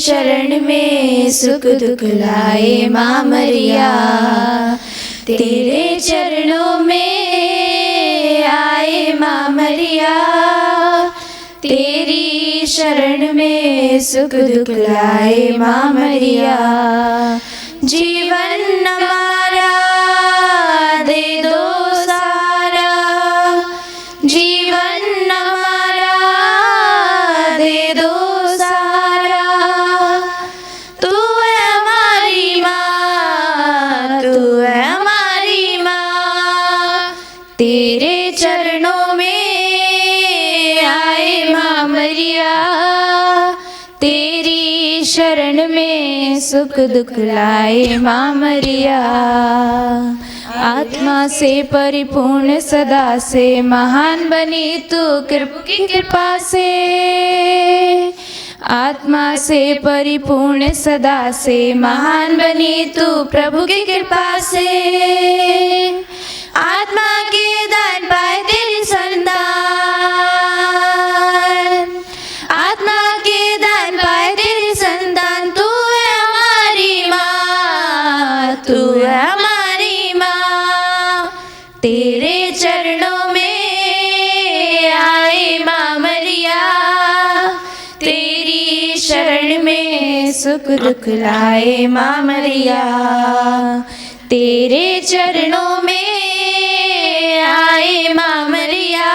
शरण में सुख दुख लाए माँ मरिया। तेरे चरणों में आए माँ मरिया, तेरी शरण में सुख दुख लाए माँ मरिया। जीवन हमारा दे दो सारा, जीवन हमारा दे दो सारा। तू है हमारी माँ, तू है हमारी माँ। तेरे चरणों में आए माँ मरिया, तेरी शरण में सुख दुख लाए माँ मरिया। आत्मा से परिपूर्ण सदा से महान बनी तू कृपा की कृपा से। आत्मा से परिपूर्ण सदा से महान बनी तू प्रभु की कृपा से। आत्मा के दान पाए तेरी संतान, आत्मा के दान पाए तेरी संतान। तू है हमारी माँ, तू है हमारी माँ। तेरे चरणों में आए माँ मरिया, तेरी शरण में सुख दुख लाए माँ मरिया। तेरे चरणों में आए माँ मरिया,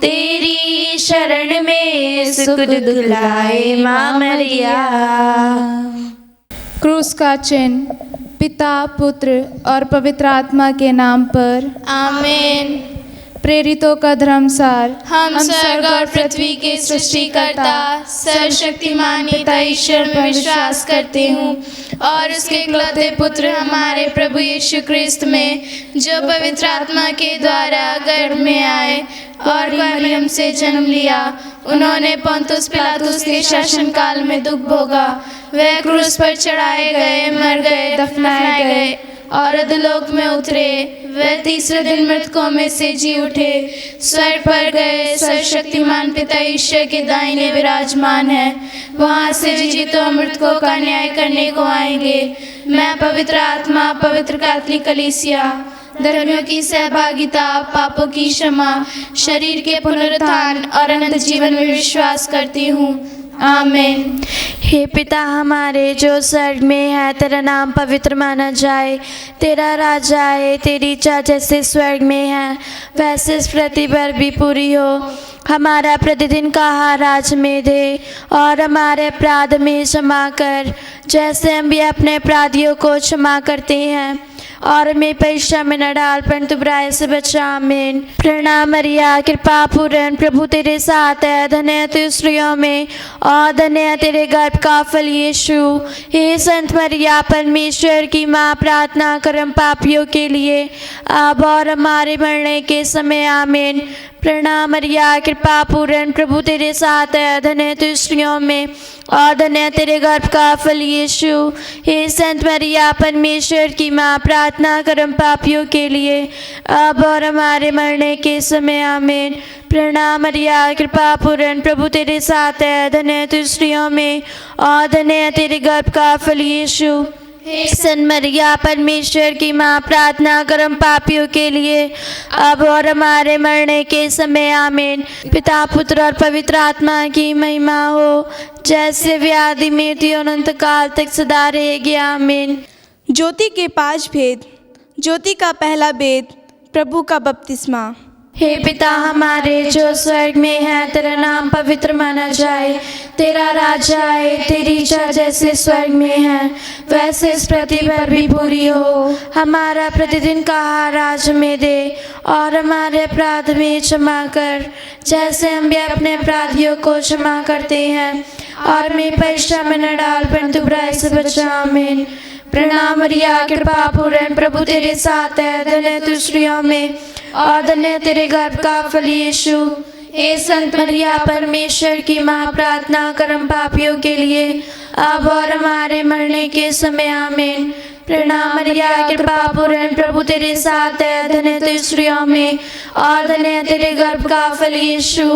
तेरी शरण में सुख दुख लाए माँ मरिया। क्रूस का चिन्ह पिता, पुत्र और पवित्र आत्मा के नाम पर आमीन। प्रेरितों का धर्मसार। हम स्वर्ग और पृथ्वी के सृष्टिकर्ता सर्वशक्तिमान पिता ईश्वर में विश्वास करते हूँ और उसके इकलौते पुत्र हमारे प्रभु यीशु क्रिस्त में, जो पवित्र आत्मा के द्वारा गर्भ में आए और मरियम से जन्म लिया। उन्होंने पोंतुस पिलातुस के शासन काल में दुख भोगा, वह क्रूस पर चढ़ाए गए, मर गए, दफनाए गए और अधोलोक में उतरे। वह तीसरे दिन मृतकों में से जी उठे, स्वर्ग पर गए, सर्वशक्तिमान पिता ईश्वर के दाहिने विराजमान है। वहाँ से जीवितों और मृतकों का न्याय करने को आएंगे। मैं पवित्र आत्मा, पवित्र कैथोलिक कलीसिया, धर्मियों की सहभागिता, पापों की क्षमा, शरीर के पुनरुत्थान और अनंत जीवन में विश्वास करती हूँ। आमीन। हे पिता हमारे जो स्वर्ग में है, तेरा नाम पवित्र माना जाए, तेरा राज आए, तेरी इच्छा जैसे स्वर्ग में है वैसे इस पृथ्वी पर भी पूरी हो। हमारा प्रतिदिन का आहार आज में दे और हमारे अपराध में क्षमा कर, जैसे हम भी अपने अपराधियों को क्षमा करते हैं। और हमें परीक्षा में न डाल परंतु बुराई से बचा। आमीन। प्रणाम मरिया, कृपा पूर्ण, प्रभु तेरे साथ है, धन्य है तू स्त्रियों में और धन्य है तेरे गर्भ का फल यीशु। हे संत मरिया परमेश्वर की माँ, प्रार्थना कर हम पापियों के लिए अब और हमारे मरने के समय। आमीन। प्रणाम मरिया, कृपा पूर्ण, प्रभु तेरे साथ है, धन्य है तू स्त्रियों में और धन्य है तेरे गर्भ का फल यीशु। हे संत मरिया परमेश्वर की माँ, प्रार्थना कर हम पापियों के लिए अब और हमारे मरने के समय। आमीन। प्रणाम मरिया, कृपा पूर्ण, प्रभु तेरे साथ है, धन्य है तू स्त्रियों में और धन्य है तेरे गर्भ का फल यीशु। संत मरिया परमेश्वर की माँ, प्रार्थना कर हम पापियों के लिए अब और हमारे मरने के समय। आमीन। पिता, पुत्र और पवित्र आत्मा की महिमा हो, जैसे व्याधि मृत्यु अनंत काल तक सदा रहेगी। आमीन। ज्योति के 5 भेद। ज्योति का पहला भेद, प्रभु का बपतिस्मा। हे पिता हमारे जो स्वर्ग में है, तेरा नाम पवित्र माना जाए, तेरा राज्य आए, तेरी इच्छा जैसे स्वर्ग में है वैसे इस पृथ्वी पर भी पूरी हो। हमारा प्रतिदिन का आहार आज हमें दे और हमारे अपराध में क्षमा कर, जैसे हम भी अपने अपराधियों को क्षमा करते हैं। और हमें परीक्षा में न डाल परंतु बुराई से बचा। आमीन। प्रणाम मरिया, कृपा पूर्ण, प्रभु तेरे साथ है, धन्य है तू स्त्रियों में और धन्य है तेरे गर्भ का फल यीशु। हे संत मरिया परमेश्वर की माँ, प्रार्थना कर हम पापियों के लिए अब और हमारे मरने के समय। आमीन। प्रणाम मरिया कृपा पूर्ण प्रभु तेरे साथ है, धन्य तू स्त्रियों में और धन्य तेरे गर्भ का फल यीशु।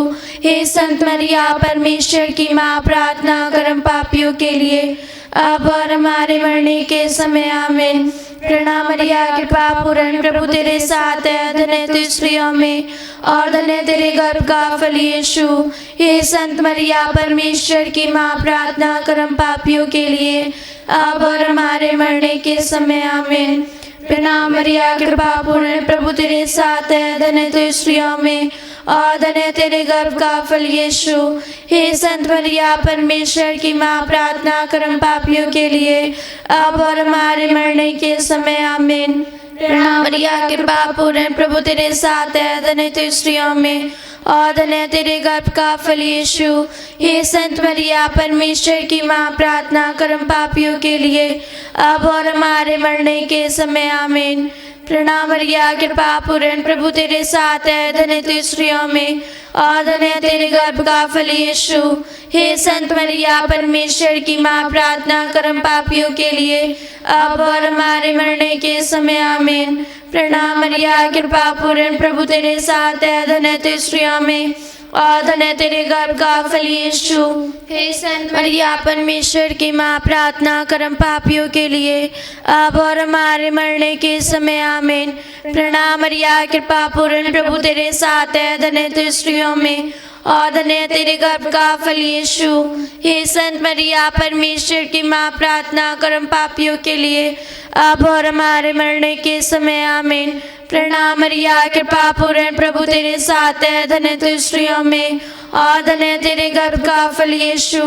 हे संत मरिया परमेश्वर की माँ, प्रार्थना कर हम पापियों के लिए अब और हमारे मरने के समय आमीन। प्रणाम मरिया कृपा पूर्ण प्रभु तेरे साथ है, धन्य तू स्त्रियों में और धन्य तेरे गर्भ का फल यीशु। हे संत मरिया परमेश्वर की माँ, प्रार्थना कर हम पापियों के लिए अब और हमारे मरने के समय आमीन। प्रणाम मरिया कृपा पूर्ण प्रभु तेरे साथ है, धन्य तू स्त्रियों में और धन्य तेरे गर्भ का फल यीशु। हे संत मरिया परमेश्वर की माँ, प्रार्थना कर हम पापियों के लिए अब और हमारे मरने के समय आमीन। प्रणाम मरिया कृपा पूर्ण प्रभु तेरे साथ है, धन्य तू स्त्रियों में और धन्य तेरे गर्भ का फल यीशु। हे संत मरिया परमेश्वर की माँ, प्रार्थना कर हम पापियों के लिए अब और हमारे मरने के समय आमीन। प्रणाम मरिया कृपा पूर्ण प्रभु तेरे साथ है, धन्य तू स्त्रियों में और धन्य तेरे गर्भ का फल यीशु। हे संत मरिया परमेश्वर की माँ, प्रार्थना कर हम पापियों के लिए अब और हमारे मरने के समय आमीन। प्रणाम मरिया कृपा पूर्ण प्रभु तेरे साथ है, धन्य तू स्त्रियों में और धन्य तेरे गर्भ का फल यीशु। हे संत मरिया परमेश्वर की माँ, प्रार्थना कर हम पापियों के लिए अब और हमारे मरने के समय आमीन। प्रणाम मरिया कृपा पूर्ण प्रभु तेरे साथ है, धन्य तू स्त्रियों में और धन्य तेरे गर्भ का फल यीशु। हे संत मरिया परमेश्वर की माँ, प्रार्थना कर हम पापियों के लिए अब और हमारे मरने के समय आमीन। प्रणाम मरिया कृपा पूर्ण प्रभु तेरे साथ है, धन्य तू स्त्रियों में और धन्य तेरे गर्भ का फल यीशु।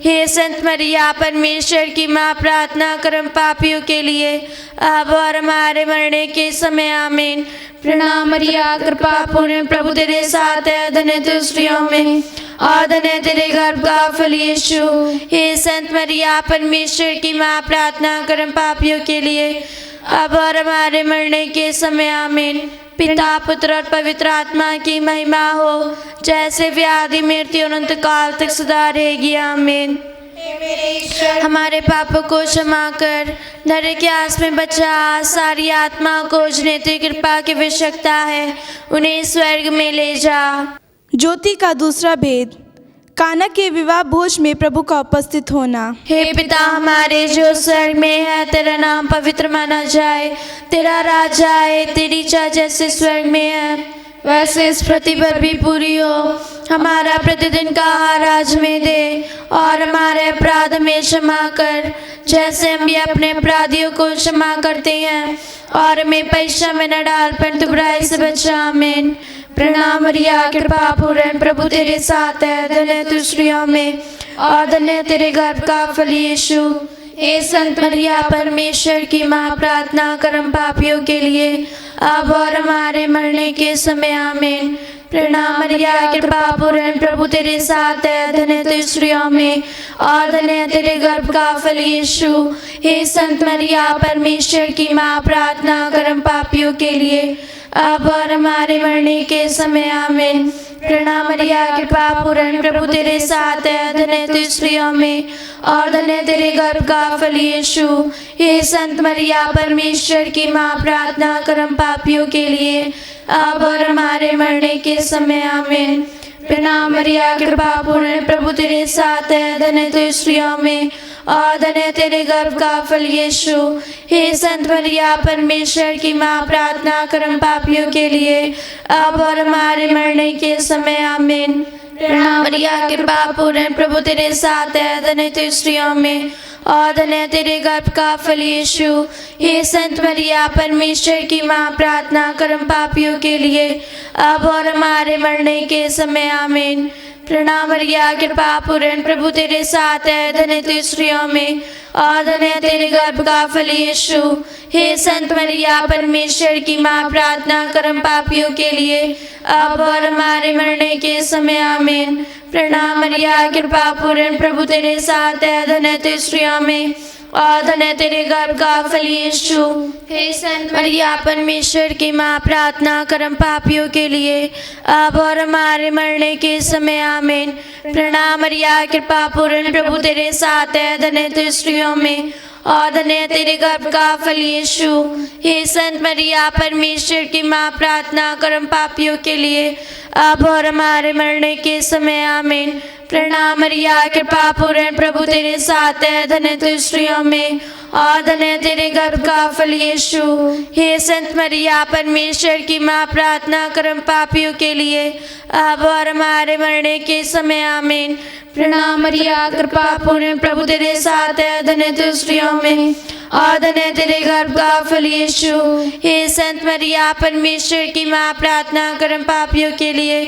हे संत मरिया परमेश्वर की माँ, प्रार्थना कर हम पापियों के लिए अब और हमारे मरने के समय आमीन। प्रणाम मरिया कृपा पूर्ण प्रभु तेरे साथ है, धन्य तू स्त्रियों में और धन्य तेरे गर्भ का फल यीशु। हे संत मरिया परमेश्वर की माँ, प्रार्थना कर हम पापियों के लिए अब और हमारे मरने के समय आमीन। पिता पुत्र और पवित्र आत्मा की महिमा हो, जैसे व्याधि मृत्यु अनंत काल तक सदा रहेगी आमीन। हमारे पापों को क्षमा कर नरक के आस में बचा, सारी आत्मा को जिन्हें तेरी कृपा की आवश्यकता है उन्हें स्वर्ग में ले जा। ज्योति का दूसरा भेद, काना के विवाह भोज में प्रभु का उपस्थित होना। हे पिता हमारे जो स्वर्ग में है, तेरा नाम पवित्र माना जाए, तेरा राज आए, तेरी इच्छा जैसे स्वर्ग में है वैसे इस पृथ्वी पर भी पूरी हो। हमारा प्रतिदिन का आहार आज में दे और हमारे अपराध में क्षमा कर, जैसे हम भी अपने अपराधियों को क्षमा करते हैं, और हमें परीक्षा में न डाल परंतु बुराई से बचा आमीन। प्रणाम मरिया कृपा पूर्ण प्रभु तेरे साथ है, धन्य तू स्त्रियों में और धन्य तेरे गर्भ का फल यीशु। हे संत मरिया परमेश्वर की माँ, प्रार्थना कर हम पापियों के लिए अब और हमारे मरने के समय आमीन। प्रणाम मरिया कृपा पूर्ण प्रभु तेरे साथ है, धन्य तू स्त्रियों में और धन्य तेरे गर्भ का फल यीशु। हे संत मरिया परमेश्वर की माँ, प्रार्थना कर हम पापियों के लिए अब और हमारे मरने के समय आमीन। प्रणाम मरिया कृपा पूर्ण प्रभु तेरे साथ है, धन्य तू स्त्रियों में और धन्य तेरे गर्भ का फल यीशु। हे संत मरिया परमेश्वर की माँ, प्रार्थना कर हम पापियों के लिए अब और हमारे मरने के समय आमीन। प्रणाम मरिया कृपा पूर्ण प्रभु तेरे साथ है, धन्य तू स्त्रियों में और धन्य तेरे गर्भ का फल यीशु। हे संत मरिया परमेश्वर की माँ, प्रार्थना कर हम पापियों के लिए अब और हमारे मरने के समय आमीन। प्रणाम मरिया कृपा पूर्ण प्रभु तेरे साथ है, धन्य तू स्त्रियों में और धन्य तेरे गर्भ का फल यीशु। हे संत मरिया परमेश्वर की माँ, प्रार्थना कर हम पापियों के लिए अब और हमारे मरने के समय आमीन। प्रणाम मरिया कृपा पूर्ण प्रभु तेरे साथ है, धन्य तू स्त्रियों में और धन्य तेरे गर्भ का फल यीशु। हे संत मरिया परमेश्वर की माँ, प्रार्थना कर हम पापियों के लिए अब और हमारे मरने के समय आमीन। प्रणाम मरिया कृपा पूर्ण प्रभु तेरे साथ है, धन्य तू स्त्रियों में और धन्य तेरे गर्भ का फल यीशु। हे संत मरिया परमेश्वर की माँ, प्रार्थना कर हम पापियों के लिए अब और हमारे मरने के समय आमीन। प्रणाम मरिया कृपा पूर्ण प्रभु तेरे साथ है, धन्य तू स्त्रियों में और धन्य तेरे गर्भ का फल यीशु। हे संत मरिया परमेश्वर की माँ, प्रार्थना कर हम पापियों के लिए अब और हमारे मरने के समय आमीन। प्रणाम मरिया कृपा पूर्ण प्रभु तेरे साथ है, धन्य तू स्त्रियों में और धन्य तेरे गर्भ का फल यीशु। हे संत मरिया परमेश्वर की माँ, प्रार्थना कर हम पापियों के लिए अब और हमारे मरने के समय आमीन। प्रणाम मरिया कृपा पूर्ण प्रभु तेरे साथ है, धन्य तू स्त्रियों में और धन्य तेरे गर्भ का फल यीशु। हे संत मरिया परमेश्वर की माँ, प्रार्थना कर हम पापियों के लिए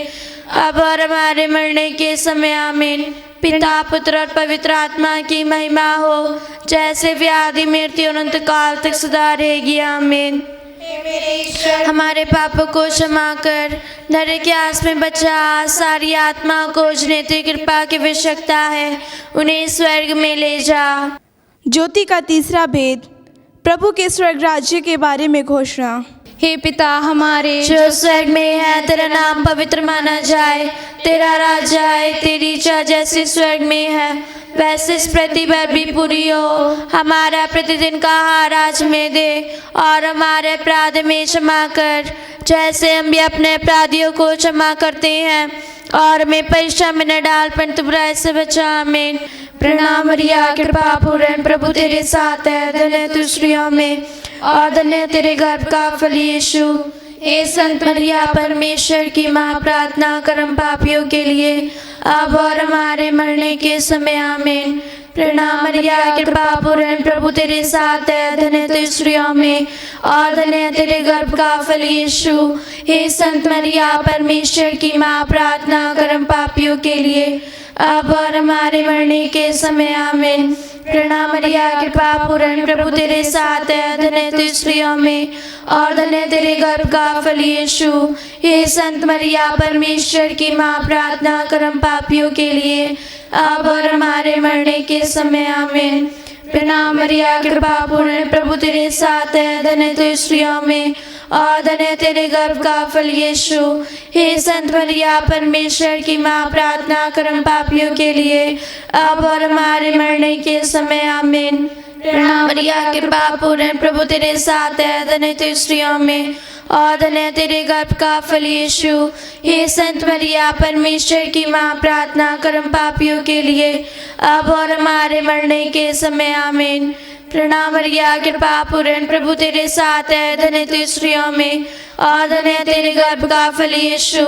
अब और हमारे मरने के समय आमीन। पिता पुत्र और पवित्र आत्मा की महिमा हो, जैसे व्याधि मृत्यु अनंत काल तक सदा रहेगी आमीन। हमारे पापों को क्षमा कर, नरक की आस में बचा, सारी आत्मा को जिन्हें तेरी कृपा की आवश्यकता है उन्हें स्वर्ग में ले जा। ज्योति का तीसरा भेद, प्रभु के स्वर्ग राज्य के बारे में घोषणा। हे पिता हमारे जो स्वर्ग में है, तेरा नाम पवित्र माना जाए, तेरा राज्य आए, तेरी इच्छा जैसे स्वर्ग में है वैसे इस पृथ्वी पर भी पूरी हो। हमारा प्रतिदिन का आहार आज हमें दे और हमारे अपराध में क्षमा कर, जैसे हम भी अपने अपराधियों को क्षमा करते हैं, और हमें परीक्षा में न डाल परंतु बुराई से बचा आमीन। प्रणाम मरिया कृपा पूर्ण प्रभु तेरे साथ है, धन्य तू स्त्रियों में और धन्य तेरे गर्भ का फल यीशु। हे संत मरिया परमेश्वर की माँ, प्रार्थना कर हम पापियों के लिए अब और हमारे मरने के समय आमीन। प्रणाम मरिया कृपा पूर्ण प्रभु तेरे साथ है, धन्य तू स्त्रियों में और धन्य तेरे गर्भ का फल यीशु। हे संत मरिया परमेश्वर की माँ, प्रार्थना कर हम पापियों के लिए अब और हमारे मरने के समय आमीन। प्रणाम मरिया कृपा पूर्ण प्रभु तेरे साथ है, धन्य तू स्त्रियों में और धन्य तेरे गर्भ का फल यीशु। हे संत मरिया परमेश्वर की माँ, प्रार्थना कर हम पापियों के लिए अब और हमारे मरने के समय आमीन। प्रणाम मरिया कृपा पूर्ण प्रभु तेरे साथ है, धन्य तू स्त्रियों में और धन्य तेरे गर्भ का फल यीशु। हे संत मरिया परमेश्वर की माँ, प्रार्थना कर हम पापियों के लिए अब और हमारे मरने के समय आमीन। प्रणाम मरिया कृपा पूर्ण प्रभु तेरे साथ है, धन्य तू स्त्रियों में और धन्य तेरे गर्भ का फल यीशु। हे संत मरिया परमेश्वर की माँ, प्रार्थना कर हम पापियों के लिए अब और हमारे मरने के समय आमीन। प्रणाम मरिया कृपा पूर्ण प्रभु तेरे साथ है, धन्य तू स्त्रियों में और धन्य तेरे गर्भ का फल यीशु।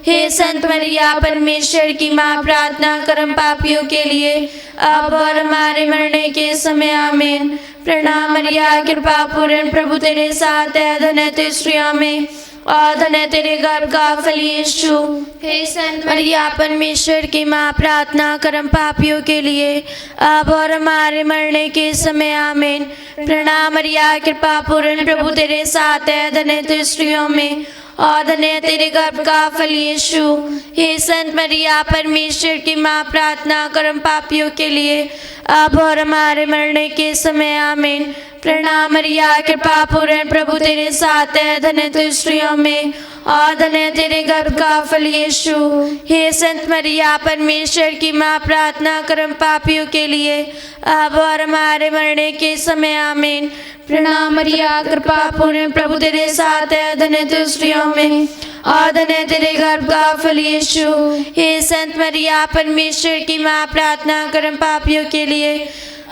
हे संत मरिया परमेश्वर की माँ, प्रार्थना कर हम पापियों के लिए अब और हमारे मरने के समय आमीन। प्रणाम मरिया कृपा पूर्ण प्रभु तेरे साथ है, धन्य तू स्त्रियों में और धन्य तेरे गर्भ का फल यीशु। हे संत मरिया परमेश्वर की माँ, प्रार्थना कर हम पापियों के लिए अब और हमारे मरने के समय आमीन। प्रणाम मरिया कृपा पूर्ण प्रभु तेरे साथ है, धन्य तू स्त्रियों में और धन्य तेरे गर्भ का फल यीशु। हे संत मरिया परमेश्वर की माँ, प्रार्थना कर हम पापियों के लिए अब और हमारे मरने के समय आमीन। प्रणाम मरिया कृपा पूर्ण प्रभु तेरे साथ है, धन्य तू स्त्रियों में और धन्य तेरे गर्भ का फल यीशु। हे संत मरिया परमेश्वर की माँ, प्रार्थना कर हम पापियों के लिए अब और हमारे मरने के समय आमीन। प्रणाम मरिया कृपा पूर्ण प्रभु तेरे साथ है, धन्य तू स्त्रियों में और धन्य तेरे गर्भ का फल यीशु। हे संत मरिया परमेश्वर की माँ, प्रार्थना कर हम पापियों के लिए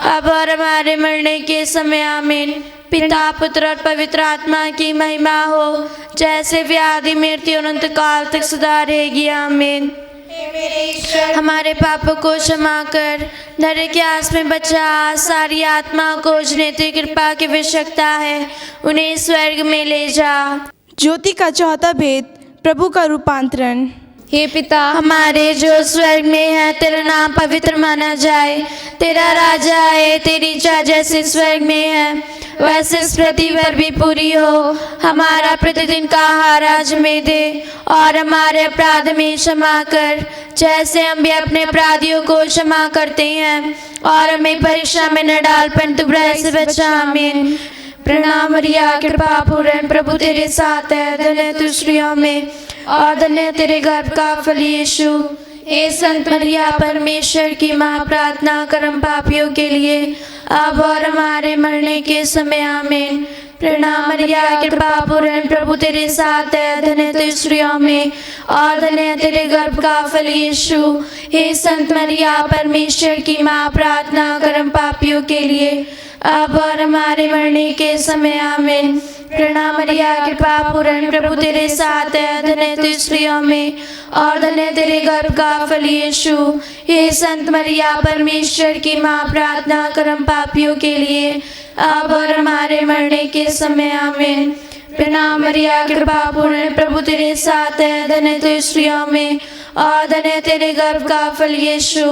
अब और हमारे मरने के समय आमीन। पिता पुत्र और पवित्र आत्मा की महिमा हो, जैसे व्याधि मृत्यु अनंत काल तक सदा रहेगी आमीन। हमारे पापों को क्षमा कर, नरक की आस में बचा, सारी आत्मा को जिन्हें तेरी कृपा की आवश्यकता है उन्हें स्वर्ग में ले जा। ज्योति का चौथा भेद, प्रभु का रूपांतरण। हे पिता हमारे जो स्वर्ग में है, तेरा नाम पवित्र माना जाए, तेरा राज्य आए, तेरी इच्छा जैसे स्वर्ग में है वैसे इस पृथ्वी पर भी पूरी हो। हमारा प्रतिदिन का आहार आज हमें दे और हमारे अपराध में क्षमा कर, जैसे हम भी अपने अपराधियों को क्षमा करते हैं, और हमें परीक्षा में न डाल परंतु बुराई से बचा आमीन। प्रणाम मरिया कृपा पूर्ण प्रभु तेरे साथ है, धन्य तू स्त्रियों में और धन्य तेरे गर्भ का फल यीशु। हे संत मरिया परमेश्वर की माँ, प्रार्थना कर हम पापियों के लिए अब और हमारे मरने के समय आमीन। प्रणाम मरिया कृपा पूर्ण प्रभु तेरे साथ है, धन्य तू स्त्रियों में और धन्य तेरे गर्भ का फल यीशु। हे संत मरिया परमेश्वर की माँ, प्रार्थना कर हम पापियों के लिए अब और हमारे मरने के समय आमीन। प्रणाम मरिया कृपा पूर्ण प्रभु तेरे साथ है, धन्य तू स्त्रियों में और धन्य तेरे गर्भ का फल यीशु। हे संत मरिया परमेश्वर की माँ, प्रार्थना कर हम पापियों के लिए अब और हमारे मरने के समय आमीन। प्रणाम मरिया कृपा पूर्ण प्रभु तेरे साथ है, धन्य तू स्त्रियों में और धन्य तेरे गर्भ का फल यीशु।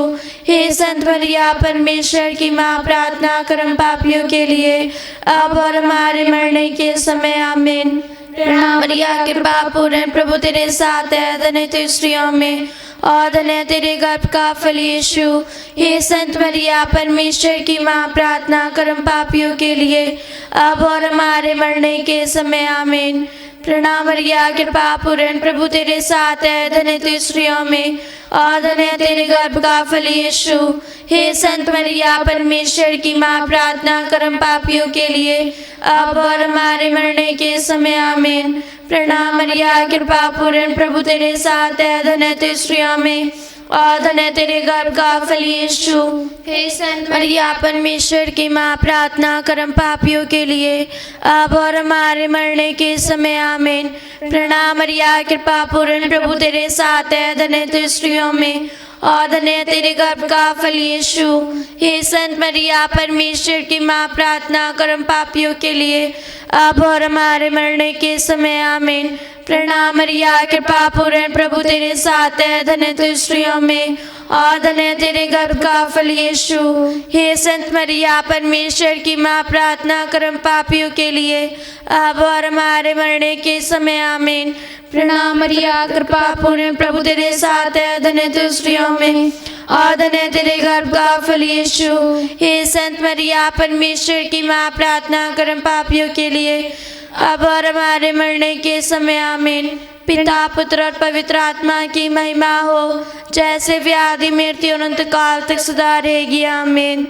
हे संत मरिया परमेश्वर की माँ, प्रार्थना कर हम पापियों के लिए अब और हमारे मरने के समय आमीन। प्रणाम मरिया कृपा पूर्ण प्रभु तेरे साथ है, धन्य तू स्त्रियों में और धन्य तेरे गर्भ का फल यीशु। हे संत मरिया परमेश्वर की माँ, प्रार्थना कर हम पापियों के लिए अब और हमारे मरने के समय आमीन। प्रणाम मरिया कृपा पूर्ण प्रभु तेरे साथ है, धन्य तू स्त्रियों में और धन्य तेरे गर्भ का फल यीशु। हे संत मरिया परमेश्वर की माँ, प्रार्थना कर हम पापियों के लिए अब और हमारे मरने के समय आमीन। प्रणाम मरिया कृपा पूर्ण प्रभु तेरे साथ है, धन्य तू स्त्रियों में और धन्य तेरे गर्भ का फल यीशु। हे संत मरिया परमेश्वर की माँ, प्रार्थना कर हम पापियों के लिए अब और हमारे मरने के समय आमीन। प्रणाम मरिया कृपा पूर्ण प्रभु तेरे साथ है, धन्य तू स्त्रियों में और धन्य तेरे गर्भ का फल यीशु। हे संत मरिया परमेश्वर की माँ, प्रार्थना कर हम पापियों के लिए अब और हमारे मरने के समय आमीन। प्रणाम मरिया कृपा पूर्ण प्रभु तेरे साथ है, धन्य तू स्त्रियों में और धन्य तेरे गर्भ का फल यीशु। हे संत मरिया परमेश्वर की माँ, प्रार्थना कर हम पापियों के लिए अब और हमारे मरने के समय आमीन। प्रणाम मरिया कृपा पूर्ण प्रभु तेरे साथ है, धन्य तू स्त्रियों में और धन्य तेरे गर्भ का फल यीशु। हे संत मरिया परमेश्वर की माँ, प्रार्थना कर हम पापियों के लिए अब और हमारे मरने के समय आमीन। पिता पुत्र और पवित्र आत्मा की महिमा हो, जैसे व्याधि मृत्यु अनंत काल तक सदा रहेगी आमीन।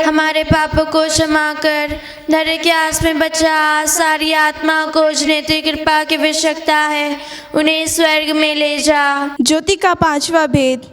हमारे पापों को क्षमा कर, नरक की आस में बचा, सारी आत्मा को जिन्हें तेरी कृपा की आवश्यकता है उन्हें स्वर्ग में ले जा। ज्योति का पांचवा भेद,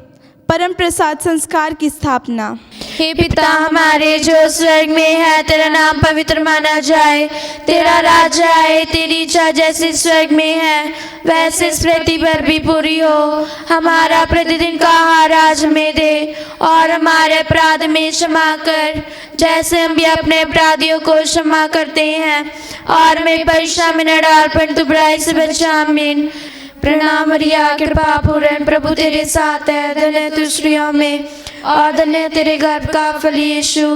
परम प्रसाद संस्कार की स्थापना। हे पिता हमारे जो स्वर्ग में है, तेरा नाम पवित्र माना जाए, तेरा राज्य आए, तेरी इच्छा जैसे स्वर्ग में है वैसे इस पृथ्वी पर भी पूरी हो। हमारा प्रतिदिन का आहार आज हमें दे और हमारे अपराध में क्षमा कर, जैसे हम भी अपने अपराधियों को क्षमा करते हैं, और हमें परीक्षा में न डाल परंतु बुराई से बचा आमीन। प्रणाम मरिया कृपा पूर्ण प्रभु तेरे साथ है, धन्य तू स्त्रियों में और धन्य तेरे गर्भ का फल यीशु।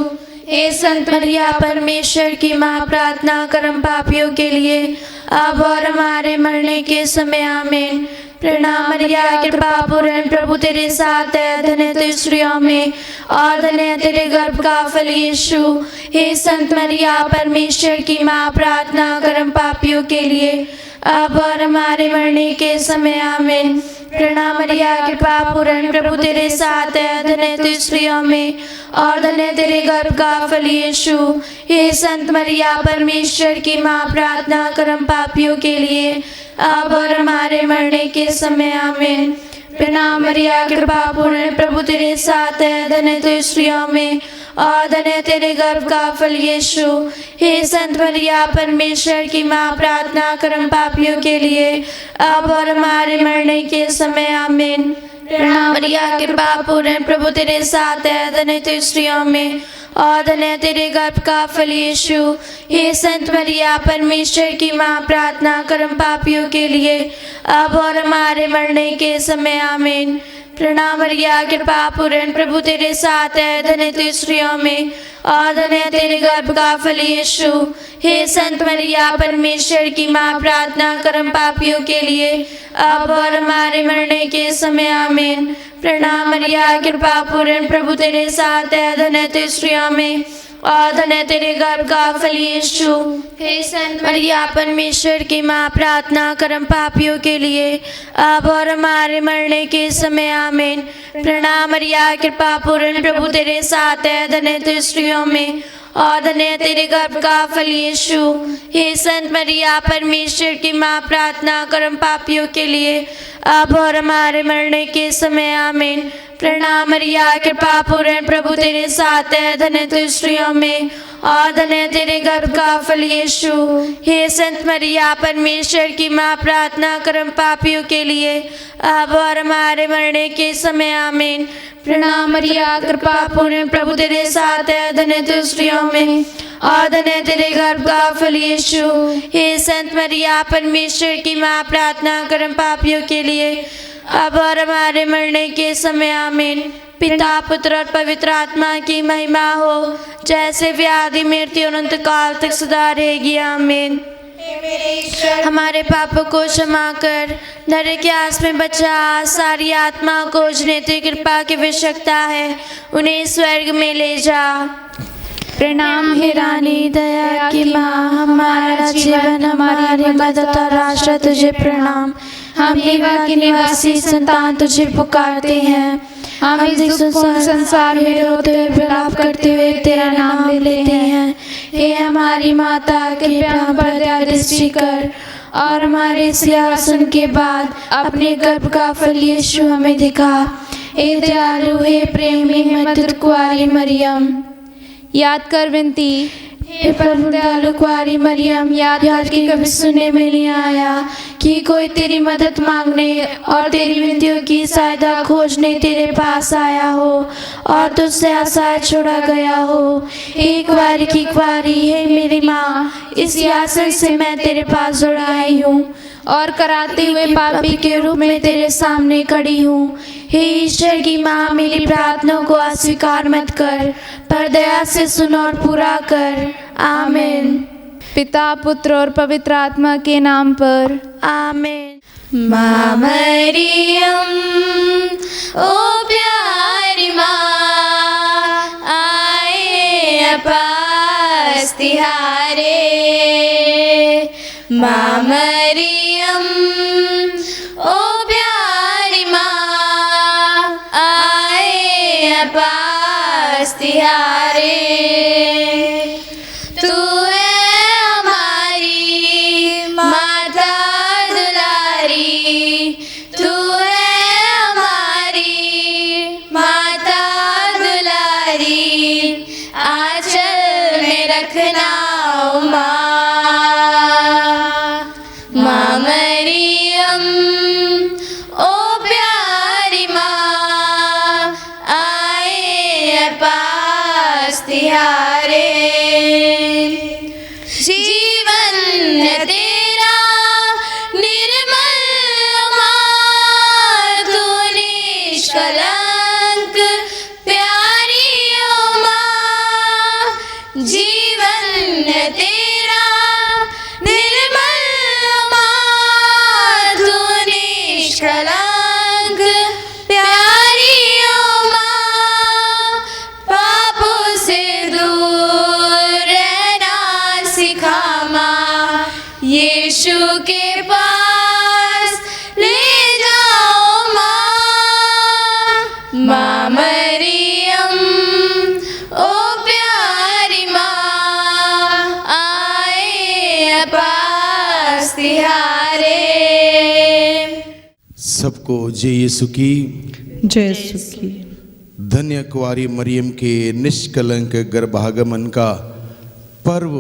हे संत मरिया परमेश्वर की माँ, प्रार्थना कर हम पापियों के लिए अब और हमारे मरने के समय आमीन। प्रणाम मरिया कृपा पूर्ण प्रभु तेरे साथ है, धन्य तू स्त्रियों में और धन्य तेरे गर्भ का फल यीशु। हे संत मरिया परमेश्वर की माँ, प्रार्थना कर हम पापियों के लिए अब और हमारे मरने के समय आमीन। प्रणाम मरिया कृपा पूर्ण प्रभु तेरे साथ है, धन्य तू स्त्रियों में और धन्य तेरे गर्भ का फल यीशु। हे संत मरिया परमेश्वर की माँ, प्रार्थना कर हम पापियों के लिए अब और हमारे मरने के समय आमीन। प्रणाम मरिया कृपा पूर्ण प्रभु तेरे साथ है, धन्य तू स्त्रियों में और धन्य तेरे गर्भ का फल यीशु। हे संत मरिया परमेश्वर की माँ, प्रार्थना कर हम पापियों के लिए अब और हमारे मरने के समय आमीन। प्रणाम मरिया कृपा पूर्ण प्रभु तेरे साथ है, धन्य तू स्त्रियों में और धन्य तेरे गर्भ का फल यीशु। हे संत मरिया परमेश्वर की माँ, प्रार्थना कर हम पापियों के लिए अब और हमारे मरने के समय आमीन। प्रणाम मरिया कृपा पूर्ण प्रभु तेरे साथ है, धन्य तू स्त्रियों में और धन्य तेरे गर्भ का फल यीशु। हे संत मरिया परमेश्वर की माँ, प्रार्थना कर हम पापियों के लिए अब और हमारे मरने के समय आमीन। प्रणाम मरिया कृपा पूर्ण प्रभु तेरे साथ है, धन्य तू स्त्रियों में और धन्य है तेरे गर्भ का फल यीशु। हे संत मरिया परमेश्वर की माँ, प्रार्थना कर हम पापियों के लिए अब और हमारे मरने के समय आमीन। प्रणाम मरिया कृपा पूर्ण, प्रभु तेरे साथ है, धन्य तू स्त्रियों में और धन्य है तेरे गर्भ का फल यीशु। हे संत मरिया परमेश्वर की माँ, प्रार्थना कर हम पापियों के लिए अब और हमारे मरने के समय आमीन। प्रणाम मरिया कृपा पूर्ण, प्रभु तेरे साथ है, धन्य तू स्त्रियों में और धन्य है तेरे गर्भ का फल यीशु। हे संत मरिया परमेश्वर की माँ, प्रार्थना कर हम पापियों के लिए अब और हमारे मरने के समय आमीन। प्रणाम मरिया कृपा पूर्ण, प्रभु तेरे साथ है, धन्य तू स्त्रियों में और धन्य है तेरे गर्भ का फल यीशु। हे संत मरिया परमेश्वर की माँ, प्रार्थना कर हम पापियों के लिए अब और हमारे मरने के समय आमीन। पिता पुत्र और पवित्र आत्मा की महिमा हो, जैसे व्याधि मृत्यु अनंत काल तक सदा रहेगी आमीन। हमारे पापों को क्षमा कर, नरक की आस में बचा, सारी आत्मा को जिन्हें कृपा की आवश्यकता है उन्हें स्वर्ग में ले जा। प्रणाम हे रानी दया की माँ, हमारा जीवन हमारी मदद और आशा तुझे प्रणाम। हम देवा के निवासी संतान तुझे पुकारते हैं। हम इस संसार में रोते हुए विलाप करते हुए तेरा नाम ले लेते हैं। हे हमारी माता, कृपया हम पर दया दृष्टि कर और हमारे सिंहासन के बाद अपने गर्भ का फल यीशु हमें दिखा। हे दयालु, हे प्रेमी मधुर कुंवारी मरियम, याद कर विनती। हे परम दयालु कुंवारी मरियम, याद की कभी सुनने में नहीं आया कि कोई तेरी मदद मांगने और तेरी विनतियों की सहायता खोजने तेरे पास आया हो और तुझसे आशा छोड़ा गया हो। एक बार की कुंवारी, हे मेरी माँ, इस याचना से मैं तेरे पास जुड़ आई हूँ और कराते हुए पापी के रूप में तेरे सामने खड़ी हूँ। हे ईश्वर की माँ, मेरी प्रार्थना को अस्वीकार मत कर, पर दया से सुन और पूरा कर। आमीन। पिता पुत्र और पवित्र आत्मा के नाम पर आमीन। माँ मरियम, ओ प्यारी माँ, आए पास तिहारे। माँ मरियम, ओ प्यारी माँ, आए पास तिहारे। तू है हमारी माता दुलारी, तू है हमारी माता दुलारी, आंचल में रखना ओ माँ। माँ मरियम, ओ प्यारी माँ, आए पास तिहारे। जीवन तेरा निर्मल माँ, तू निष्कलंक प्यारी ओ माँ। जीवन तेरा निर्मल माँ, तू निष्कलंक प्यारी ओ माँ। पापों से दूर रहना सिखा माँ, यीशु के पास ले जाओ माँ। माँ मरियम, ओ प्यारी माँ, आए पास तिहारे। सबको जय यीशु की जय यीशु की। धन्य कुंवारी मरियम के निष्कलंक गर्भागमन का पर्व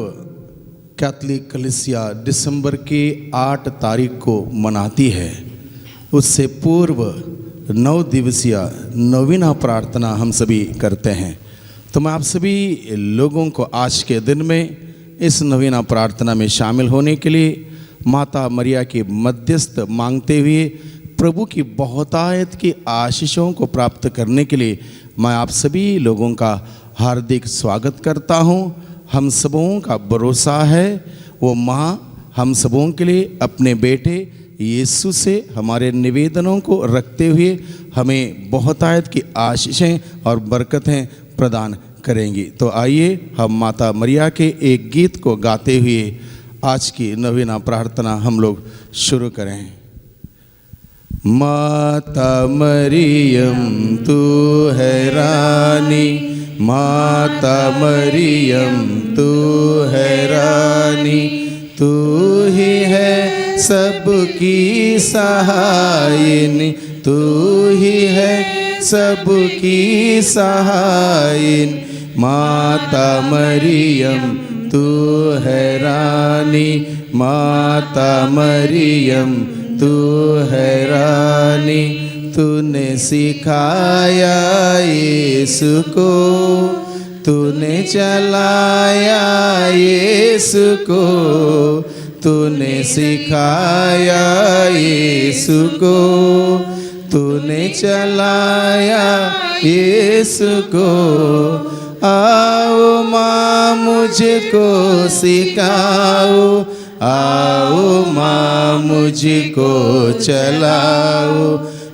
कैथोलिक कलीसिया दिसंबर के 8 तारीख को मनाती है। उससे पूर्व 9 दिवसीय नवीना प्रार्थना हम सभी करते हैं। तो मैं आप सभी लोगों को आज के दिन में इस नवीना प्रार्थना में शामिल होने के लिए माता मरिया की मध्यस्थ मांगते हुए प्रभु की बहुतायत की आशीषों को प्राप्त करने के लिए मैं आप सभी लोगों का हार्दिक स्वागत करता हूं। हम सबों का भरोसा है वो माँ हम सबों के लिए अपने बेटे यीशु से हमारे निवेदनों को रखते हुए हमें बहुतायत की आशीषें और बरकतें प्रदान करेंगी। तो आइए हम माता मरिया के एक गीत को गाते हुए आज की नवीना प्रार्थना हम लोग शुरू करें। माता मरियम तू है रानी, माता मरियम तू है रानी, तू ही है सबकी सहायिनी, तू ही है सबकी सहायिनी। माता मरियम तू है रानी, माता मरियम तू है रानी, तूने सिखाया यीशु को, तूने चलाया यीशु को, तूने सिखाया यीशु को, तूने चलाया यीशु को। आओ माँ मुझको सिखाओ, आओ माँ मुझको चलाओ,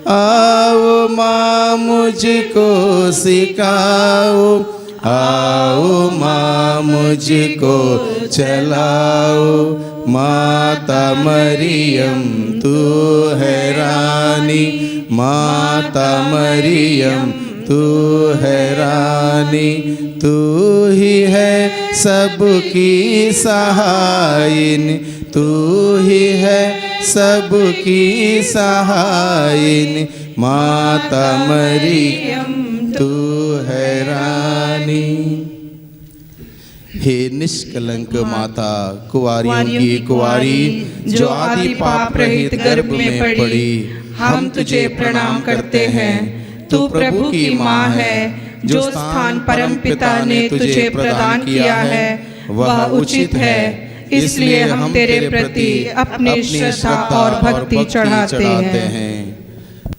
आओ माँ मुझको सिखाओ, आओ माँ मुझको चलाओ। माता मरियम तू है रानी, माता मरियम तू है रानी, तू ही है सबकी सहायिनी, तू ही है सबकी सहायिनी। माता मरियम तू है रानी। हे निष्कलंक माता, कुंवारियों की कुंवारी, जो आदि पाप रहित गर्भ में पड़ी, हम तुझे प्रणाम करते हैं। तू प्रभु की माँ है, जो स्थान परम पिता ने तुझे प्रदान किया है वह उचित है, इसलिए हम तेरे प्रति अपनी श्रद्धा और भक्ति चढ़ाते हैं।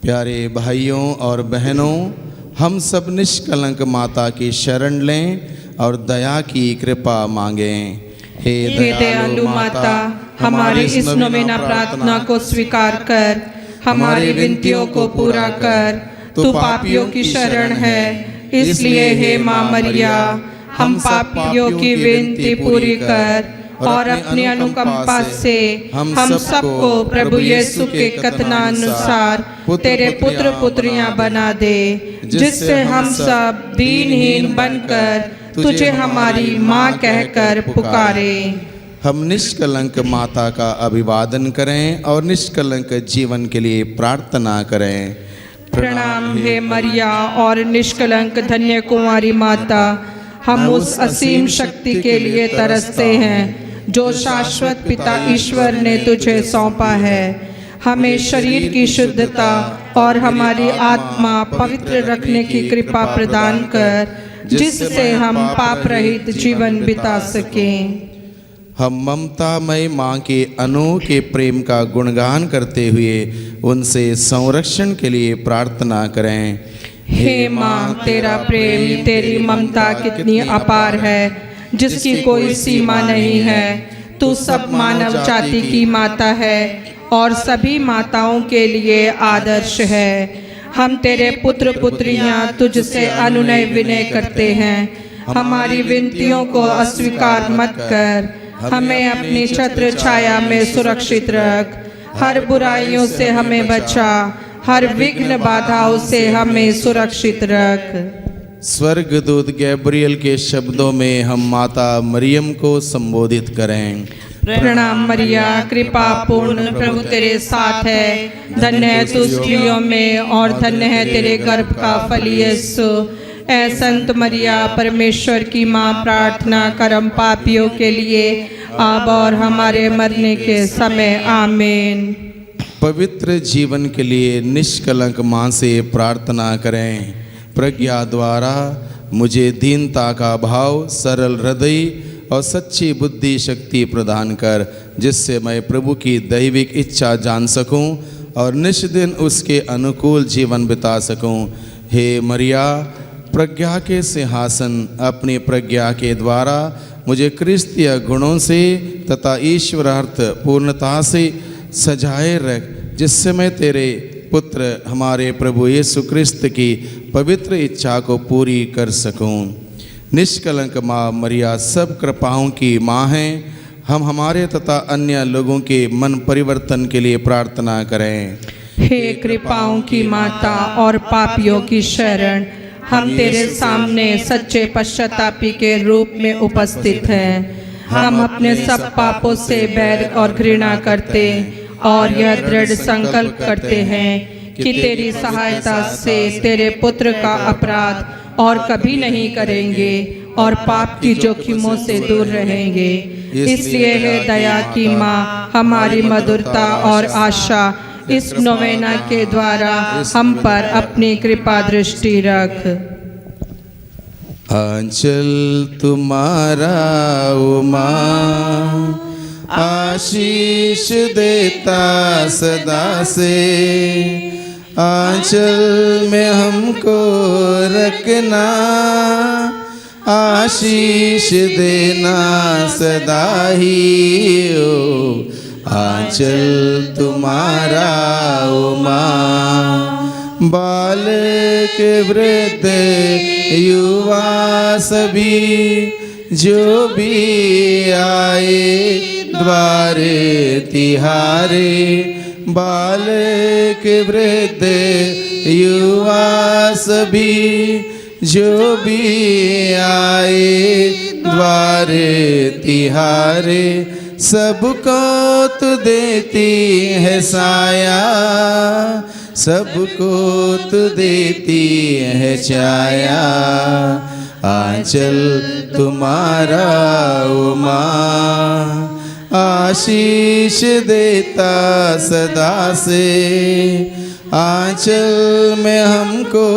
प्यारे भाइयों और बहनों, हम सब निष्कलंक माता की शरण लें और दया की कृपा मांगें। हे दयालु माता, हमारी इस नवीना प्रार्थना को स्वीकार कर, हमारी विनतियों को पूरा कर। तू पापियों की शरण है, इसलिए हे माँ मरिया, हम पापियों की विनती पूरी कर और अपनी अनुकंपा से हम सबको प्रभु यीशु के कथनानुसार तेरे पुत्र पुत्रियां बना दे, जिससे हम सब दीनहीन बनकर तुझे हमारी माँ कहकर पुकारे। हम निष्कलंक माता का अभिवादन करें और निष्कलंक जीवन के लिए प्रार्थना करें। प्रणाम हे मरिया और निष्कलंक धन्य कुंवारी माता, हम उस असीम शक्ति के लिए तरसते हैं जो शाश्वत पिता ईश्वर ने तुझे सौंपा है। हमें शरीर की शुद्धता और हमारी आत्मा पवित्र रखने की कृपा प्रदान कर, जिससे हम पाप रहित जीवन बिता सकें। हम ममतामय माँ के अनोखे प्रेम का गुणगान करते हुए उनसे संरक्षण के लिए प्रार्थना करें। हे माँ, तेरा प्रेम, तेरी ममता कितनी अपार है, जिसकी कोई सीमा नहीं है। तू सब मानव जाति की माता है और सभी माताओं के लिए आदर्श है। हम तेरे पुत्र पुत्रियां तुझसे अनुनय विनय करते हैं। हमारी विनतियों को अस्वीकार मत कर, हमें अपनी छत्र छाया में सुरक्षित रख। हर बुराइयों से हमें बचा, हर विघ्न बाधाओं से हमें सुरक्षित रख। स्वर्गदूत गैब्रियल के शब्दों में हम माता मरियम को संबोधित करें। प्रणाम मरिया, कृपा पूर्ण प्रभु तेरे साथ है। धन्य है तू स्त्रियों में और धन्य है तेरे गर्भ का फल यीशु। ऐ संत मरिया, परमेश्वर की माँ, प्रार्थना कर हम पापियों के लिए, अब और हमारे मरने के समय। आमीन। पवित्र जीवन के लिए निष्कलंक माँ से प्रार्थना करें। प्रज्ञा द्वारा मुझे दीनता का भाव, सरल हृदय और सच्ची बुद्धि शक्ति प्रदान कर, जिससे मैं प्रभु की दैविक इच्छा जान सकूं और निष्दिन उसके अनुकूल जीवन बिता सकूं। हे मरिया, प्रज्ञा के सिंहासन अपनी प्रज्ञा के द्वारा मुझे क्रिस्तीय गुणों से तथा ईश्वरार्थ पूर्णता से सजाए रख, जिससे मैं तेरे पुत्र हमारे प्रभु यीशु क्रिस्त की पवित्र इच्छा को पूरी कर सकूं। निष्कलंक माँ मरिया सब कृपाओं की माँ हैं। हम हमारे तथा अन्य लोगों के मन परिवर्तन के लिए प्रार्थना करें। हे कृपाओं की माता और पापियों की शरण, हम तेरे सामने सच्चे पश्चातापी के रूप में उपस्थित हैं। हम अपने सब पापों से बैर और घृणा करते और यह दृढ़ संकल्प करते हैं कि तेरी सहायता से तेरे पुत्र का अपराध और कभी नहीं करेंगे और पाप की जोखिमों से दूर रहेंगे। इसलिए हे दया की माँ, हमारी मधुरता और आशा इस नोवेना के द्वारा हम पर अपनी कृपा दृष्टि रख। आंचल तुम्हारा ओ माँ आशीष देता सदा से, आंचल में हमको रखना, आशीष देना सदा ही ओ। आंचल तुम्हारा ओ माँ, बालक वृद्ध युवा सभी जो भी आए द्वारे तिहारे, बालक वृद्ध युवा सभी जो भी आए द्वारे तिहारे, सबको तू देती है साया, सबको तू देती है छाया। आंचल तुम्हारा ओ माँ आशीष देता सदा से, आंचल में हमको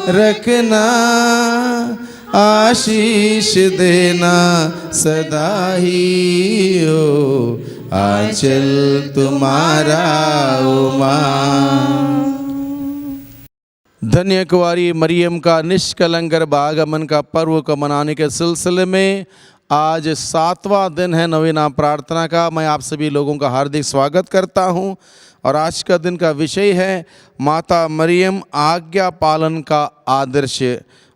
रखना, आशीष देना सदा ही हो। आंचल तुम्हारा ओ माँ। धन्य कुंवारी मरियम का निष्कलंक गर्भागमन का पर्व को मनाने के सिलसिले में आज 7वां दिन है नवीना प्रार्थना का। मैं आप सभी लोगों का हार्दिक स्वागत करता हूं और आज का दिन का विषय है माता मरियम आज्ञा पालन का आदर्श।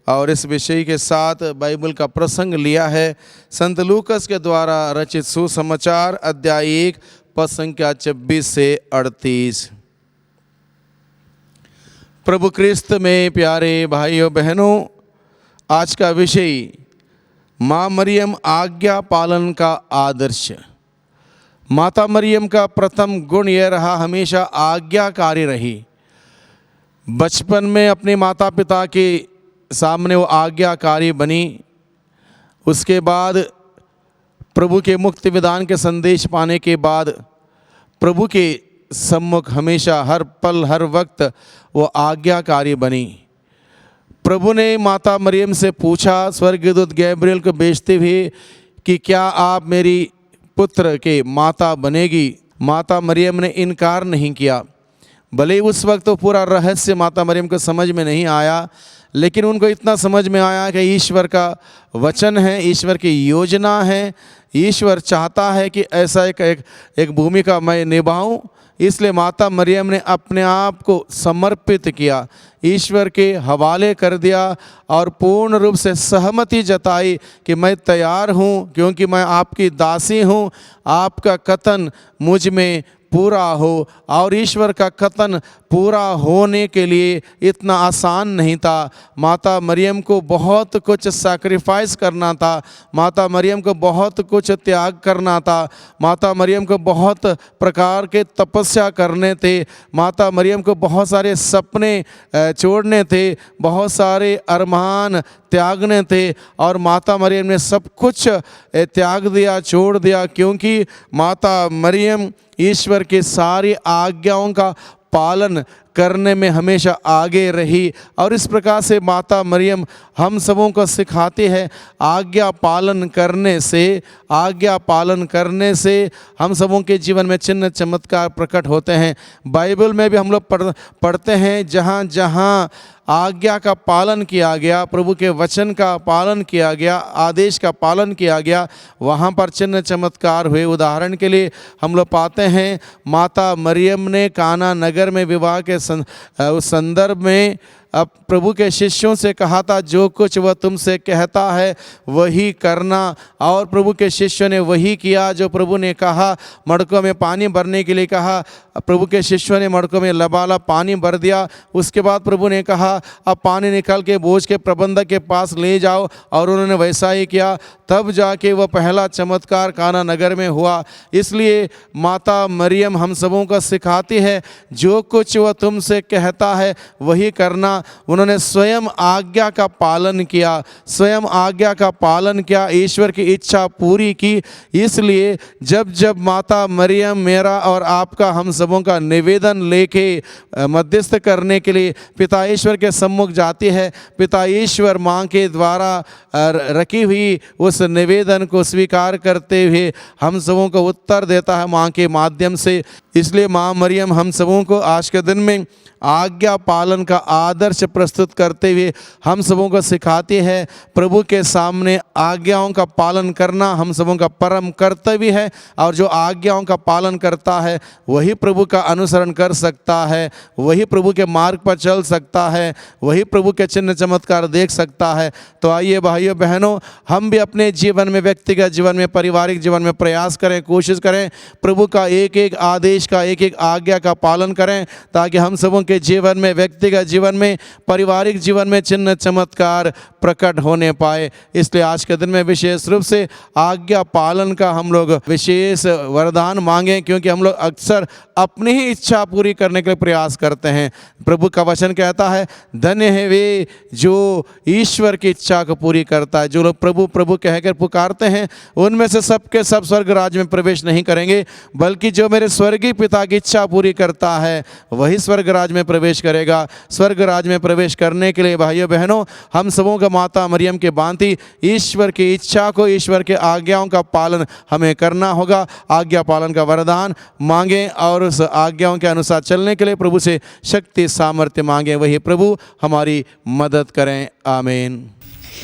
और इस विषय के साथ बाइबल का प्रसंग लिया है संत लूकस के द्वारा रचित सुसमाचार अध्याय 1 पद संख्या 26 से 38। प्रभु क्रिस्त में प्यारे भाइयों बहनों, आज का विषय माँ मरियम आज्ञा पालन का आदर्श। माता मरियम का प्रथम गुण यह रहा, हमेशा आज्ञाकारी रही। बचपन में अपने माता पिता के सामने वो आज्ञाकारी बनी। उसके बाद प्रभु के मुक्ति विधान के संदेश पाने के बाद प्रभु के सम्मुख हमेशा हर पल हर वक्त वो आज्ञाकारी बनी। प्रभु ने माता मरियम से पूछा स्वर्गदूत गैब्रियल को भेजते हुए कि क्या आप मेरी पुत्र के माता बनेगी। माता मरियम ने इनकार नहीं किया। भले ही उस वक्त तो पूरा रहस्य माता मरियम को समझ में नहीं आया, लेकिन उनको इतना समझ में आया कि ईश्वर का वचन है, ईश्वर की योजना है, ईश्वर चाहता है कि ऐसा एक भूमिका मैं निभाऊं। इसलिए माता मरियम ने अपने आप को समर्पित किया, ईश्वर के हवाले कर दिया और पूर्ण रूप से सहमति जताई कि मैं तैयार हूँ, क्योंकि मैं आपकी दासी हूँ। आपका कथन मुझ में पूरा हो। और ईश्वर का कथन पूरा होने के लिए इतना आसान नहीं था। माता मरियम को बहुत कुछ सैक्रिफाइस करना था, माता मरियम को बहुत कुछ त्याग करना था, माता मरियम को बहुत प्रकार के तपस्या करने थे, माता मरियम को बहुत सारे सपने छोड़ने थे, बहुत सारे अरमान त्यागने थे। और माता मरियम ने सब कुछ त्याग दिया, छोड़ दिया, क्योंकि माता मरियम ईश्वर की सारी आज्ञाओं का पालन करने में हमेशा आगे रही। और इस प्रकार से माता मरियम हम सबों को सिखाती है, आज्ञा पालन करने से हम सबों के जीवन में चिन्ह चमत्कार प्रकट होते हैं। बाइबल में भी हम लोग पढ़ते हैं, जहाँ जहाँ आज्ञा का पालन किया गया, प्रभु के वचन का पालन किया गया, आदेश का पालन किया गया, वहाँ पर चिन्ह चमत्कार हुए। उदाहरण के लिए हम लोग पाते हैं माता मरियम ने काना नगर में विवाह के उस संदर्भ में अब प्रभु के शिष्यों से कहा था जो कुछ वह तुमसे कहता है वही करना, और प्रभु के शिष्यों ने वही किया जो प्रभु ने कहा। मटकों में पानी भरने के लिए कहा, प्रभु के शिष्यों ने मटकों में लबालब पानी भर दिया। उसके बाद प्रभु ने कहा अब पानी निकाल के बोझ के प्रबंधक के पास ले जाओ, और उन्होंने वैसा ही किया। तब जाके वह पहला चमत्कार काना नगर में हुआ। इसलिए माता मरियम हम सबों को सिखाती है जो कुछ वह तुमसे कहता है वही करना। उन्होंने स्वयं आज्ञा का पालन किया, स्वयं आज्ञा का पालन किया, ईश्वर की इच्छा पूरी की। इसलिए जब जब माता मरियम मेरा और आपका हम सबों का निवेदन लेके मध्यस्थ करने के लिए पिता ईश्वर के सम्मुख जाती है, पिता ईश्वर माँ के द्वारा रखी हुई उस निवेदन को स्वीकार करते हुए हम सबों को उत्तर देता है माँ के माध्यम से। इसलिए माँ मरियम हम सबों को आज के दिन में आज्ञा पालन का आदर्श प्रस्तुत करते हुए हम सबों को सिखाती है। प्रभु के सामने आज्ञाओं का पालन करना हम सबों का परम कर्तव्य है, और जो आज्ञाओं का पालन करता है वही प्रभु का अनुसरण कर सकता है, वही प्रभु के मार्ग पर चल सकता है, वही प्रभु के चिन्ह चमत्कार देख सकता है। तो आइए भाइयों बहनों, हम भी अपने जीवन में, व्यक्तिगत जीवन में, पारिवारिक जीवन में प्रयास करें, कोशिश करें, प्रभु का एक एक आदेश का, एक एक आज्ञा का पालन करें, ताकि हम सबों के जीवन में, व्यक्तिगत जीवन में, पारिवारिक जीवन में चिन्ह चमत्कार प्रकट होने पाए। इसलिए आज के दिन में विशेष रूप से आज्ञा पालन का हम लोग विशेष वरदान मांगें, क्योंकि हम लोग अक्सर अपनी ही इच्छा पूरी करने के लिए प्रयास करते हैं। प्रभु का वचन कहता है धन्य है वे जो ईश्वर की इच्छा को पूरी करता है। जो लोग प्रभु प्रभु कहकर पुकारते हैं उनमें से सबके सब स्वर्ग राज्य में प्रवेश नहीं करेंगे, बल्कि जो मेरे स्वर्गीय पिता की इच्छा पूरी करता है वही स्वर्ग राज्य में प्रवेश करेगा। स्वर्ग राज्य में प्रवेश करने के लिए भाइयों बहनों हम सबों का माता मरियम के भांति ईश्वर की इच्छा को, ईश्वर के आज्ञाओं का पालन हमें करना होगा। आज्ञा पालन का वरदान मांगें और उस आज्ञाओं के अनुसार चलने के लिए प्रभु से शक्ति सामर्थ्य मांगें, वही प्रभु हमारी मदद करें। आमीन।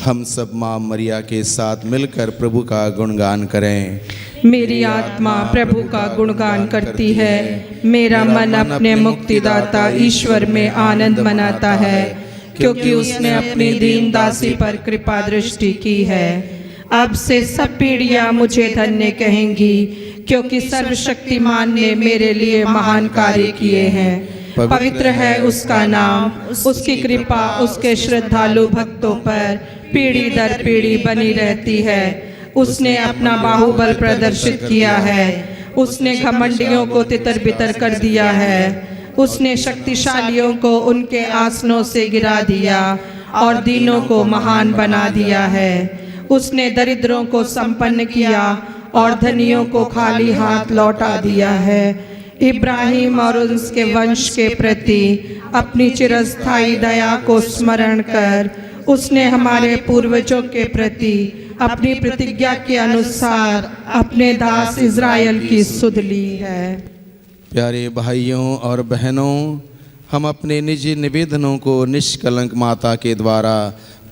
हम सब माँ मरिया के साथ मिलकर प्रभु का गुणगान करें। मेरी आत्मा प्रभु का गुणगान करती है, मेरा मन अपने मुक्तिदाता ईश्वर में आनंद मनाता है, क्योंकि उसने अपनी दीन दासी पर कृपा दृष्टि की है। अब से सब पीढ़ियां मुझे धन्य कहेंगी, क्योंकि सर्वशक्तिमान ने मेरे लिए महान कार्य किए हैं। पवित्र है उसका नाम, उसकी कृपा उसके श्रद्धालु भक्तों पर पीढ़ी दर पीढ़ी बनी रहती है। उसने अपना बाहुबल प्रदर्शित किया है, उसने घमंडियों को तितर बितर कर दिया है। उसने शक्तिशालियों को उनके आसनों से गिरा दिया और दीनों को महान बना दिया है। उसने दरिद्रों को संपन्न किया और धनियों को खाली हाथ लौटा दिया है। इब्राहिम और उसके वंश के प्रति अपनी चिरस्थायी दया को स्मरण कर उसने हमारे पूर्वजों के प्रति अपनी प्रतिज्ञा के अनुसार अपने दास इज़राइल की सुध ली है। प्यारे भाइयों और बहनों, हम अपने निजी निवेदनों को निष्कलंक माता के द्वारा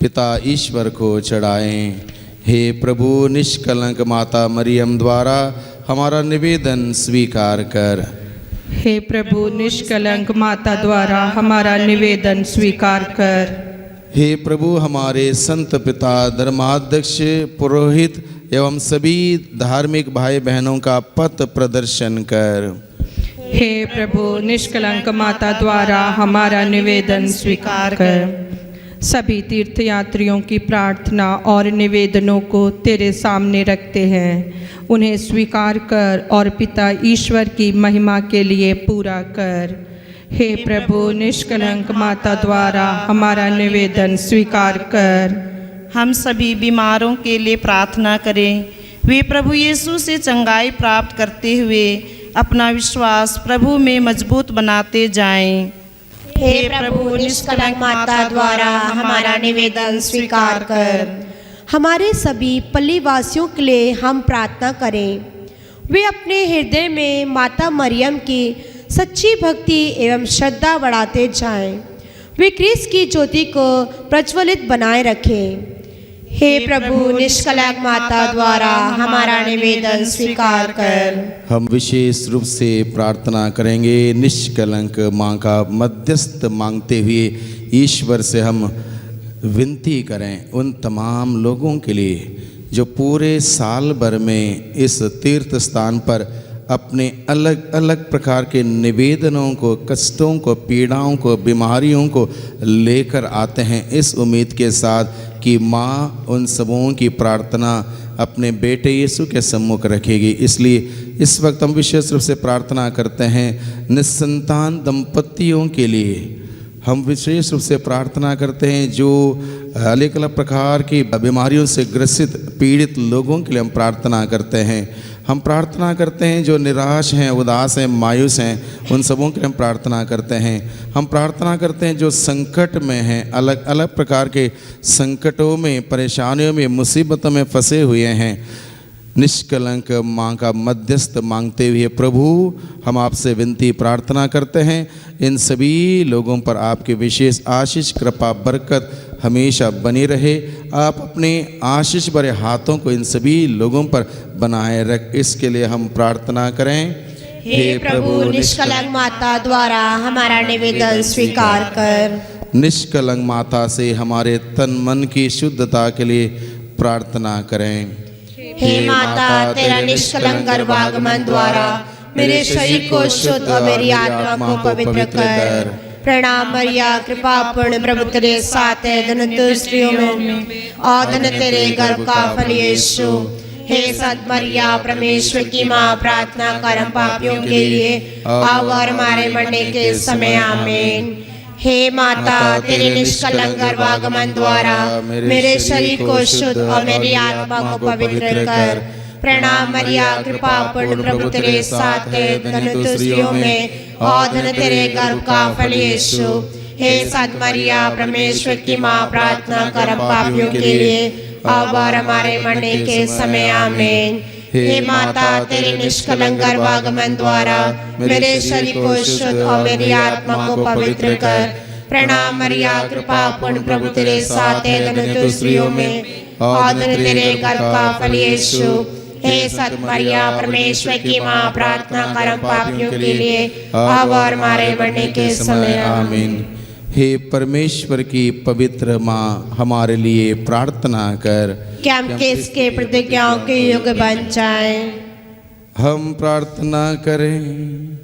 पिता ईश्वर को चढ़ाएं। हे प्रभु, निष्कलंक माता मरियम द्वारा हमारा निवेदन स्वीकार कर। हे प्रभु, निष्कलंक माता द्वारा हमारा निवेदन स्वीकार कर। हे प्रभु, हमारे संत पिता, धर्माध्यक्ष, पुरोहित एवं सभी धार्मिक भाई बहनों का पथ प्रदर्शन कर। हे प्रभु, निष्कलंक माता द्वारा हमारा निवेदन स्वीकार कर। सभी तीर्थयात्रियों की प्रार्थना और निवेदनों को तेरे सामने रखते हैं, उन्हें स्वीकार कर और पिता ईश्वर की महिमा के लिए पूरा कर। हे प्रभु, निष्कलंक माता द्वारा हमारा निवेदन स्वीकार कर। हम सभी बीमारों के लिए प्रार्थना करें, वे प्रभु यीशु से चंगाई प्राप्त करते हुए अपना विश्वास प्रभु में मजबूत बनाते जाएं। हे प्रभु, निष्कलंक माता द्वारा हमारा निवेदन स्वीकार कर। हमारे सभी पल्लीवासियों के लिए हम प्रार्थना करें, वे अपने हृदय में माता मरियम की सच्ची भक्ति एवं श्रद्धा बढ़ाते जाएं, वे क्रिस्त की ज्योति को प्रज्वलित बनाए रखें। हे प्रभु, निष्कलंक माता द्वारा हमारा निवेदन स्वीकार कर। हम विशेष रूप से प्रार्थना करेंगे, निष्कलंक माँ का मध्यस्थ मांगते हुए ईश्वर से हम विनती करें उन तमाम लोगों के लिए जो पूरे साल भर में इस तीर्थ स्थान पर अपने अलग अलग प्रकार के निवेदनों को, कष्टों को, पीड़ाओं को, बीमारियों को लेकर आते हैं, इस उम्मीद के साथ कि माँ उन सबों की प्रार्थना अपने बेटे यीशु के सम्मुख रखेगी। इसलिए इस वक्त हम विशेष रूप से प्रार्थना करते हैं निसंतान दंपतियों के लिए। हम विशेष रूप से प्रार्थना करते हैं जो अलग अलग प्रकार की बीमारियों से ग्रसित पीड़ित लोगों के लिए हम प्रार्थना करते हैं। हम प्रार्थना करते हैं जो निराश हैं, उदास हैं, मायूस हैं, उन सबों के लिए हम प्रार्थना करते हैं। हम प्रार्थना करते हैं जो संकट में हैं, अलग अलग प्रकार के संकटों में, परेशानियों में, मुसीबतों में फंसे हुए हैं। निष्कलंक माँ का मध्यस्थ मांगते हुए प्रभु हम आपसे विनती प्रार्थना करते हैं, इन सभी लोगों पर आपके विशेष आशीष, कृपा, बरकत हमेशा बनी रहे। आप अपने आशीष भरे हाथों को इन सभी लोगों पर बनाए रख, इसके लिए हम प्रार्थना करें। हे प्रभु, निष्कलंक माता द्वारा हमारा निवेदन स्वीकार कर। निष्कलंक माता से हमारे तन मन की शुद्धता के लिए प्रार्थना करें। हे माता, तेरा निष्कलंक गर्भागमन द्वारा मेरे शरीर को शुद्ध और मेरी आत्मा को पवित्र कर। प्रणाम मरिया, कृपा पूर्ण प्रभु तेरे साथ है, धन्य तू स्त्रियों में और धन्य तेरे गर्भ का फल यीशु। हे सत मरिया, परमेश्वर की माँ, प्रार्थना कर हम पापियों के लिए अब और हमारे मरने के समय आमीन। हे माता, तेरे निष्कलंक गर्भागमन द्वारा मेरे शरीर को शुद्ध और मेरी आत्मा को पवित्र कर। प्रणाम मरिया, कृपा पूर्ण प्रभु तेरे साथ है, धन्य तू स्त्रियों में और धन्य तेरे गर्भ का फल यीशु। हे सत मरिया, परमेश्वर की माँ, प्रार्थना कर हम पापियों के लिए अब और हमारे मरने के समय आमीन। हे माता, तेरे निष्कलंक गर्भागमन द्वारा मेरे शरीर को शुद्ध और मेरी आत्मा को पवित्र कर। प्रणाम मरिया, कृपा पूर्ण प्रभु तेरे साथ है, धन्य तू स्त्रियों में और धन्य तेरे गर्भ का फल यीशु। हे सत मरिया, परमेश्वर की माँ, प्रार्थना कर हम पापियों के लिए अब और हमारे मरने के समय आमीन। हे परमेश्वर की पवित्र माँ, हमारे लिए प्रार्थना कर कि हम किसके प्रतिज्ञाओं के योग्य बन जाएं। हम प्रार्थना करें।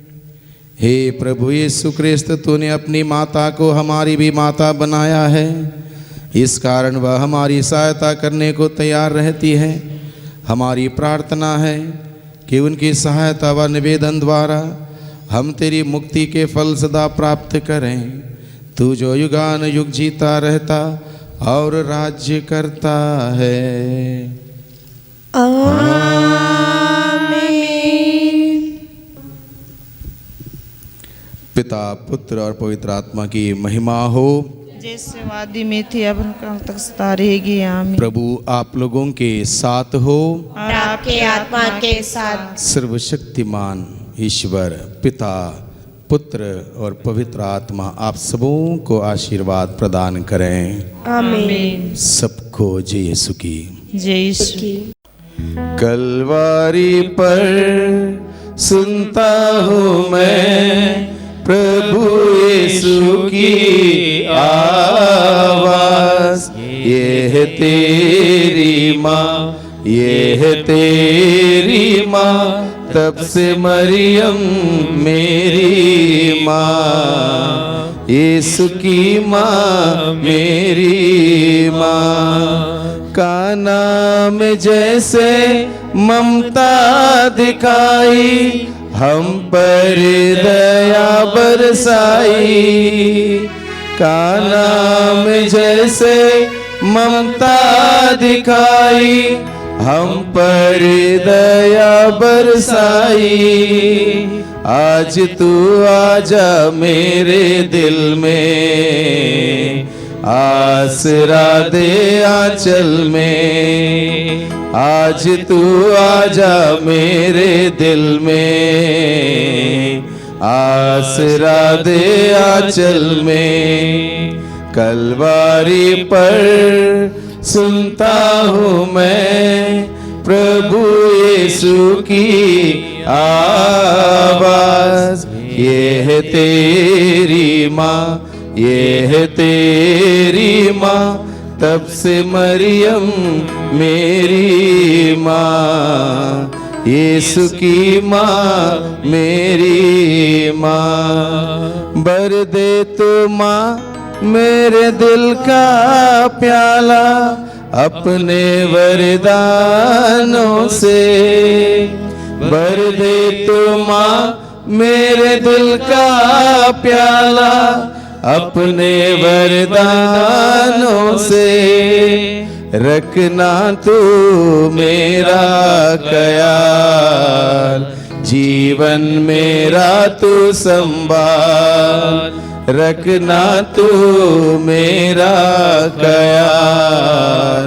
हे प्रभु यीशु क्रिस्त, तूने अपनी माता को हमारी भी माता बनाया है, इस कारण वह हमारी सहायता करने को तैयार रहती है। हमारी प्रार्थना है कि उनकी सहायता व निवेदन द्वारा हम तेरी मुक्ति के फल सदा प्राप्त करें। तू जो युगान युग जीता रहता और राज्य करता है। आमीन। पिता, पुत्र और पवित्र आत्मा की महिमा हो, जैसे वादी में थी अब कल तक सदा रहेगी। आमीन। प्रभु आप लोगों के साथ हो और आपके आत्मा के साथ। सर्वशक्तिमान ईश्वर पिता, पुत्र और पवित्र आत्मा आप सबों को आशीर्वाद प्रदान करें। आमीन। सबको जय यीशु की। जय यीशु। कलवारी पर सुनता हूँ मैं प्रभु यीशु की आवाज़, ये है तेरी माँ, ये है तेरी माँ, तब से मरियम मेरी माँ, यीशु की माँ मेरी माँ। का नाम जैसे ममता दिखाई, हम पर दया बरसाई। का नाम जैसे ममता दिखाई, हम पर दया बरसाई। आज तू आजा मेरे दिल में, आसरा दे आंचल में। आज तू आजा मेरे दिल में, आसरा दे आंचल में। कलवारी पर सुनता हूँ मैं प्रभु यीशु की आवाज़, ये है तेरी माँ, ये है तेरी माँ, तब से मरियम मेरी माँ, यीशु की माँ मेरी माँ। भर दे तो माँ मेरे दिल का प्याला अपने वरदानों से, भर दे तो माँ मेरे दिल का प्याला अपने वरदानों से। रखना तू मेरा ख्याल, जीवन मेरा तू संभाल, रखना तू मेरा ख्याल,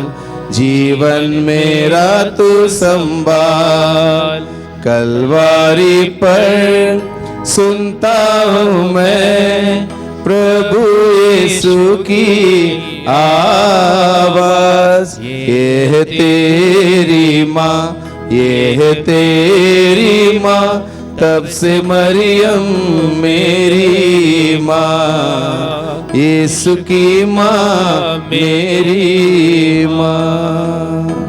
जीवन मेरा तू संभाल। कलवारी पर सुनता हूँ मैं प्रभु यीशु की आवाज, ये है तेरी माँ, ये है तेरी माँ, तब से मरियम मेरी माँ, यीशु की माँ मेरी माँ।